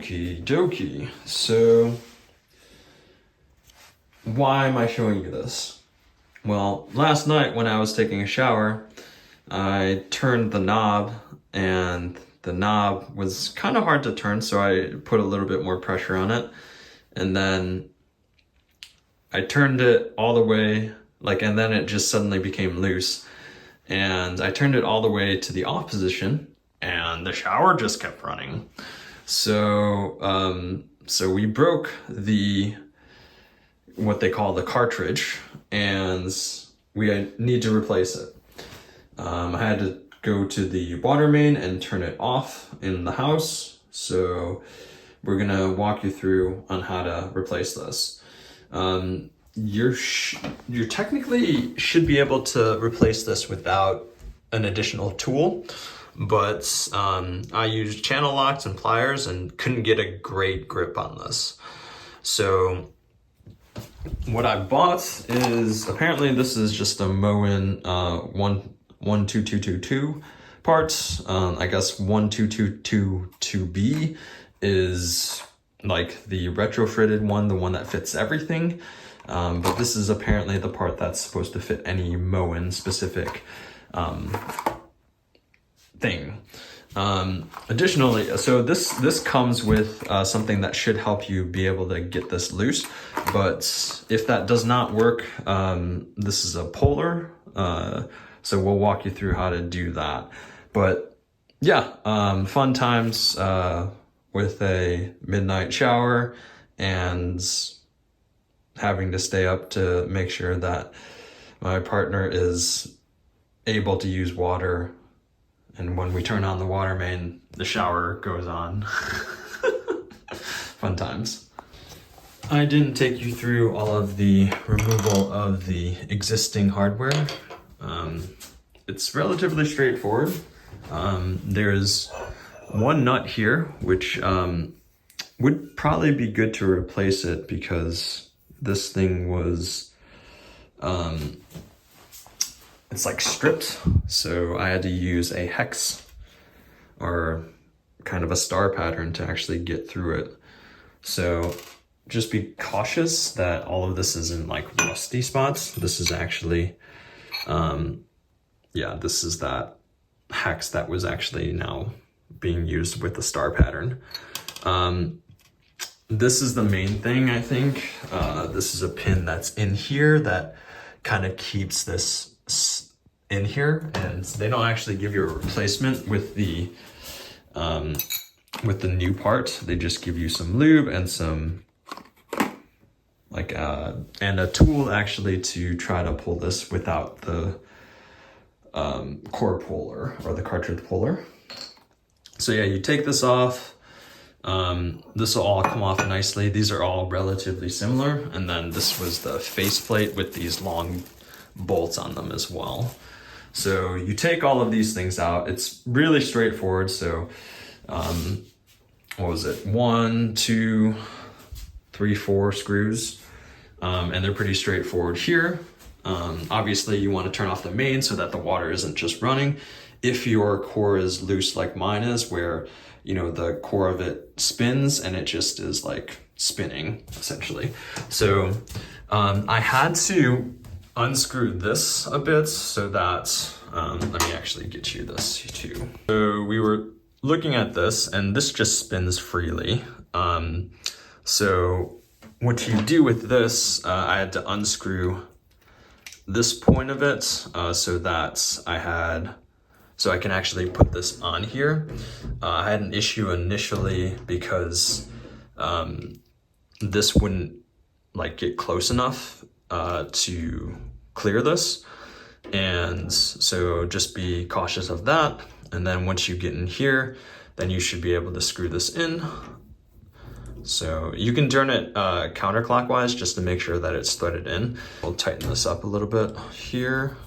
Okie dokie. So, why am I showing you this? Well, last night when I was taking a shower, I turned the knob, and the knob was kind of hard to turn, so I put a little bit more pressure on it. And then I turned it all the way, and then it just suddenly became loose. And I turned it all the way to the off position, and the shower just kept running. So, so we broke what they call the cartridge, and we need to replace it. I had to go to the water main and turn it off in the house. So we're gonna walk you through on how to replace this. You technically should be able to replace this without an additional tool, but I used channel locks and pliers and couldn't get a great grip on this. So what I bought is, apparently this is just a Moen 12222 parts. I guess 12222B is like the retrofitted one, the one that fits everything. But this is apparently the part that's supposed to fit any Moen specific thing. Additionally, so this comes with something that should help you be able to get this loose, but if that does not work, this is a puller, so we'll walk you through how to do that. But yeah, fun times with a midnight shower and having to stay up to make sure that my partner is able to use water. And when we turn on the water main, the shower goes on. Fun times. I didn't take you through all of the removal of the existing hardware. It's relatively straightforward. There's one nut here, which would probably be good to replace it because this thing was, it's like stripped, so I had to use a hex or kind of a star pattern to actually get through it. So just be cautious that all of this isn't like rusty spots. This is actually, this is that hex that was actually now being used with the star pattern. This is the main thing, I think. This is a pin that's in here that kind of keeps this in here, and they don't actually give you a replacement with the new part. They just give you some lube and some and a tool actually to try to pull this without the core puller or the cartridge puller. So yeah, you take this off. This will all come off nicely. These are all relatively similar, and then this was the faceplate with these long bolts on them as well. So you take all of these things out. It's really straightforward. So what was it, 1, 2, 3, 4 screws, and they're pretty straightforward here. Obviously you want to turn off the main so that the water isn't just running. If your core is loose like mine is, where the core of it spins and it just is like spinning essentially. So I had to unscrew this a bit so that, let me actually get you this too. So we were looking at this and this just spins freely. So what you do with this, I had to unscrew this point of it so that I can actually put this on here. I had an issue initially because this wouldn't get close enough to clear this, and so just be cautious of that. And then once you get in here, then you should be able to screw this in. So you can turn it counterclockwise just to make sure that it's threaded in. We'll tighten this up a little bit here,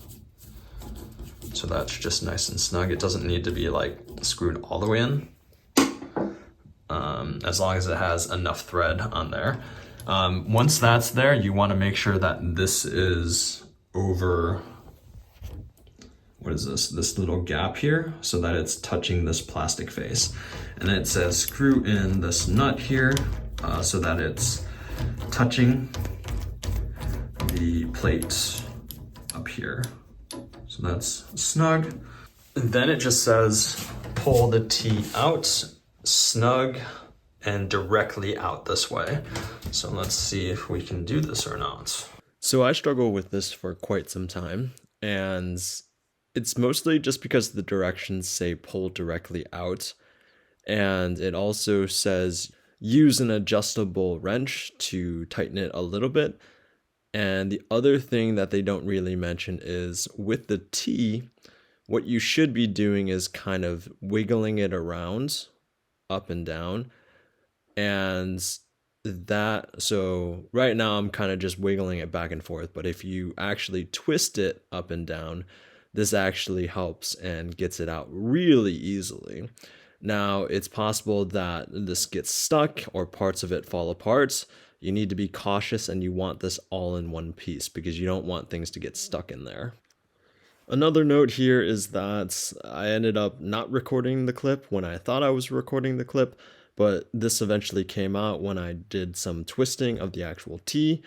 so that's just nice and snug. It doesn't need to be screwed all the way in, as long as it has enough thread on there. Once that's there, you want to make sure that this is over what is this little gap here, so that it's touching this plastic face. And then it says screw in this nut here so that it's touching the plate up here. So that's snug. And then it just says pull the T out, snug, and directly out this way. So let's see if we can do this or not. So I struggle with this for quite some time, and it's mostly just because the directions say pull directly out, and it also says use an adjustable wrench to tighten it a little bit. And the other thing that they don't really mention is with the T, what you should be doing is kind of wiggling it around up and down. And so right now I'm kind of just wiggling it back and forth, but if you actually twist it up and down, this actually helps and gets it out really easily. Now, it's possible that this gets stuck or parts of it fall apart. You need to be cautious, and you want this all in one piece because you don't want things to get stuck in there. Another note here is that I ended up not recording the clip when I thought I was recording the clip, but this eventually came out when I did some twisting of the actual T.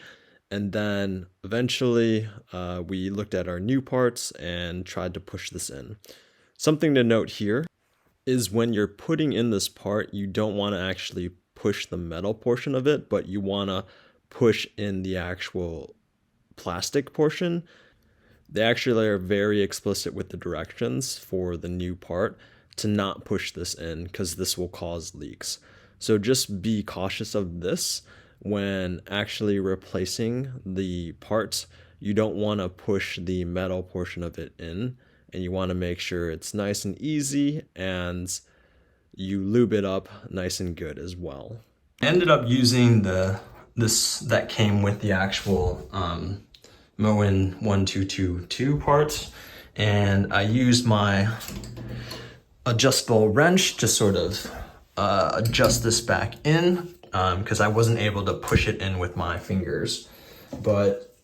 And then eventually we looked at our new parts and tried to push this in. Something to note here is when you're putting in this part, you don't want to actually push the metal portion of it, but you want to push in the actual plastic portion. They actually are very explicit with the directions for the new part to not push this in because this will cause leaks. So just be cautious of this when actually replacing the parts. You don't want to push the metal portion of it in, and you want to make sure it's nice and easy and you lube it up nice and good as well. I ended up using this that came with the actual Moen 1222 parts, and I used my adjustable wrench to sort of adjust this back in because I wasn't able to push it in with my fingers. But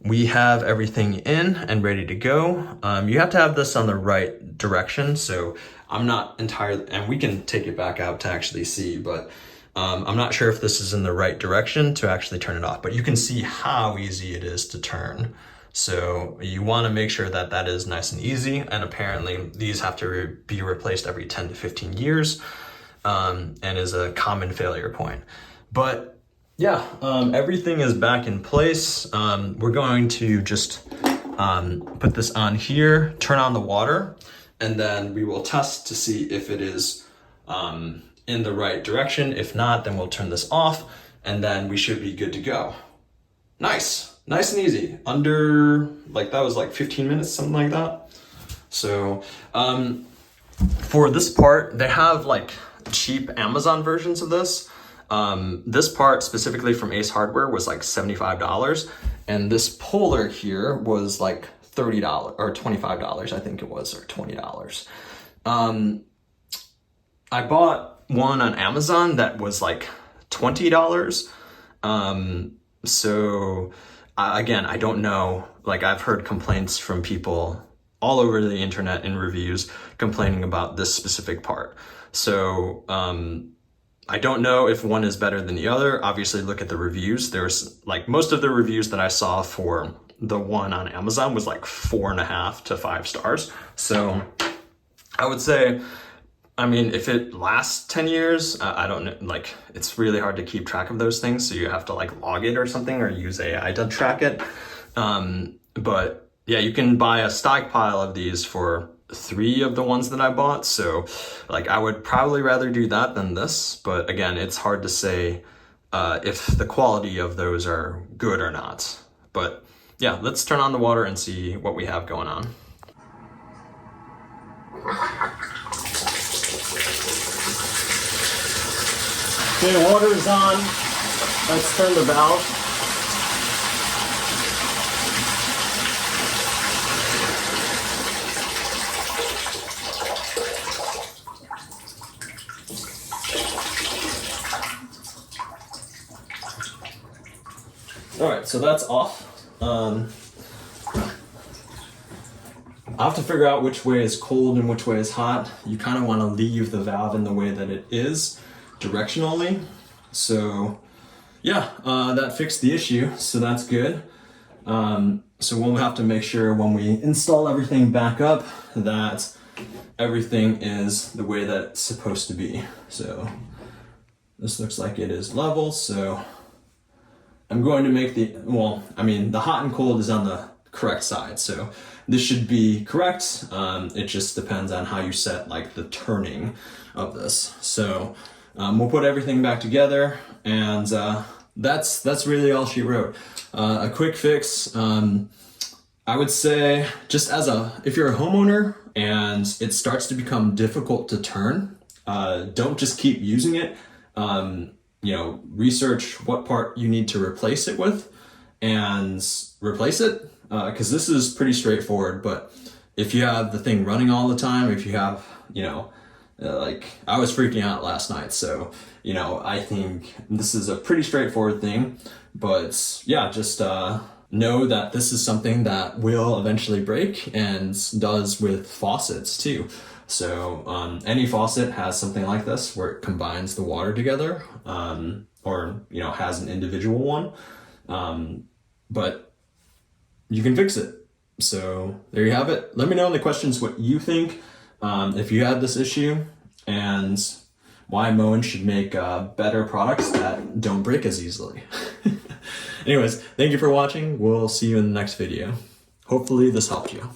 we have everything in and ready to go. You have to have this on the right direction, so I'm not entirely, and we can take it back out to actually see, but I'm not sure if this is in the right direction to actually turn it off, but you can see how easy it is to turn. So you want to make sure that that is nice and easy, and apparently these have to be replaced every 10 to 15 years and is a common failure point. But yeah, everything is back in place. We're going to just put this on here, turn on the water, and then we will test to see if it is in the right direction. If not, then we'll turn this off, and then we should be good to go. Nice and easy. Under, like, that was like 15 minutes, something like that. So for this part, they have like cheap Amazon versions of this. This part specifically from Ace Hardware was like $75, and this puller here was like $30 or $25, I think it was, or $20. I bought one on Amazon that was like $20. So again, I don't know, like, I've heard complaints from people all over the internet in reviews complaining about this specific part. So I don't know if one is better than the other. Obviously, look at the reviews. There's like, most of the reviews that I saw for the one on Amazon was like 4.5 to 5 stars. So I would say, I mean, if it lasts 10 years, I don't know, like, it's really hard to keep track of those things. So you have to like log it or something, or use AI to track it. But yeah, you can buy a stockpile of these for 3 of the ones that I bought. So like, I would probably rather do that than this. But again, it's hard to say if the quality of those are good or not. But yeah, let's turn on the water and see what we have going on. Okay, water is on. Let's turn the valve. All right, so that's off. I have to figure out which way is cold and which way is hot. You kind of want to leave the valve in the way that it is directionally. So yeah, that fixed the issue, so that's good. So we'll have to make sure when we install everything back up that everything is the way that it's supposed to be. So this looks like it is level, so I'm going to make the hot and cold is on the correct side, so this should be correct. It just depends on how you set like the turning of this. So we'll put everything back together, and that's really all she wrote. A quick fix. I would say, just if you're a homeowner and it starts to become difficult to turn, don't just keep using it. Research what part you need to replace it with and replace it. Because this is pretty straightforward, but if you have the thing running all the time, if you have, like I was freaking out last night, so, I think this is a pretty straightforward thing, but yeah, just know that this is something that will eventually break, and does with faucets too. So any faucet has something like this where it combines the water together, or has an individual one, but you can fix it. So there you have it. Let me know in the questions what you think, if you had this issue, and why Moen should make better products that don't break as easily. Anyways, thank you for watching. We'll see you in the next video. Hopefully this helped you.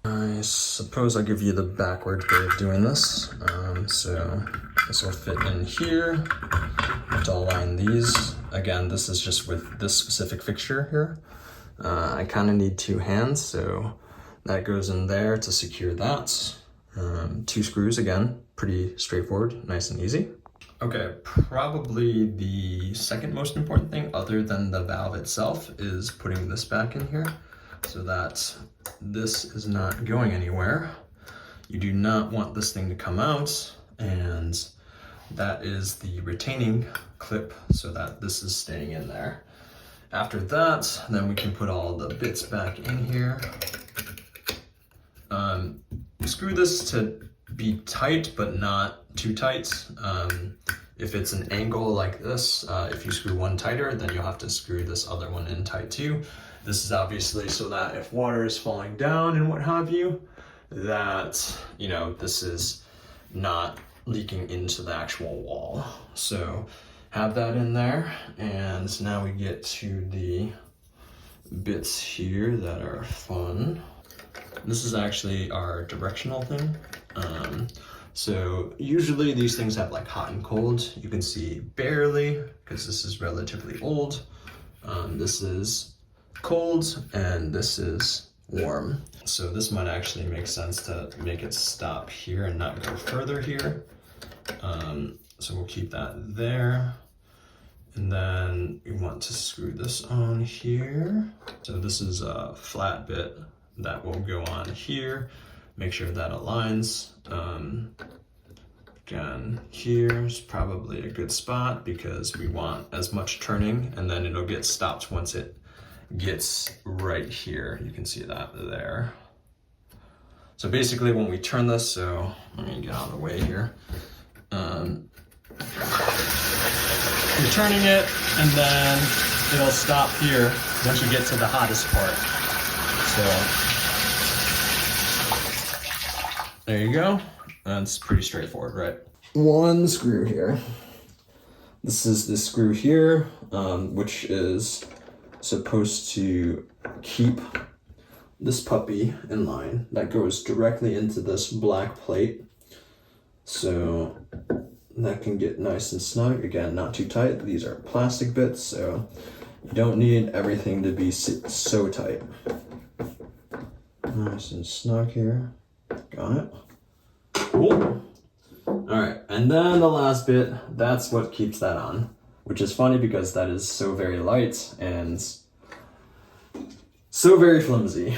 I suppose I'll give you the backwards way of doing this. So this will fit in here. I have to align these. Again, this is just with this specific fixture here. I kind of need two hands, so that goes in there to secure that. 2 screws, again, pretty straightforward, nice and easy. Okay, probably the second most important thing, other than the valve itself, is putting this back in here so that this is not going anywhere. You do not want this thing to come out, and that is the retaining clip so that this is staying in there. After that, then we can put all the bits back in here. Screw this to be tight, but not too tight. If it's an angle like this, if you screw one tighter, then you'll have to screw this other one in tight too. This is obviously so that if water is falling down and what have you, that, this is not leaking into the actual wall. So have that in there, and now we get to the bits here that are fun. This is actually our directional thing. So usually these things have like hot and cold. You can see barely, because this is relatively old. This is cold and this is warm. So this might actually make sense to make it stop here and not go further here. So we'll keep that there. And then we want to screw this on here. So this is a flat bit that will go on here. Make sure that aligns. Again, here's probably a good spot because we want as much turning, and then it'll get stopped once it gets right here. You can see that there. So basically when we turn this, so let me get out of the way here. You're turning it, and then it'll stop here once you get to the hottest part. So there you go. That's pretty straightforward, right? One screw here. This is the screw here, which is supposed to keep this puppy in line. That goes directly into this black plate. So that can get nice and snug. Again, not too tight. These are plastic bits, so you don't need everything to be so tight. Nice and snug here. Got it. Cool. All right, and then the last bit, that's what keeps that on, which is funny because that is so very light and so very flimsy.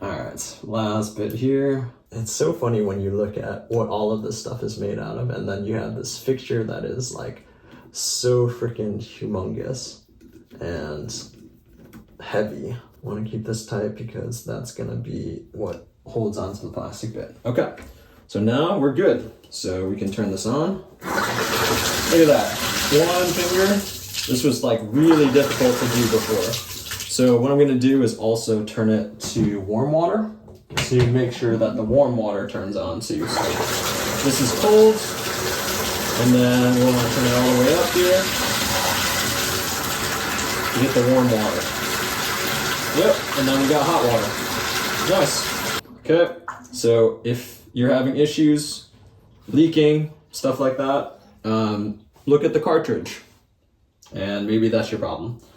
All right, last bit here. It's so funny when you look at what all of this stuff is made out of, and then you have this fixture that is like so freaking humongous. And heavy. I want to keep this tight because that's going to be what holds onto the plastic bit. Okay, so now we're good. So we can turn this on. Look at that, one finger. This was like really difficult to do before. So what I'm going to do is also turn it to warm water to make sure that the warm water turns on too. So this is cold, and then we'll want to turn it all the way up here to get the warm water. Yep, and then we got hot water. Nice. Okay, so if you're having issues, leaking, stuff like that, look at the cartridge, and maybe that's your problem.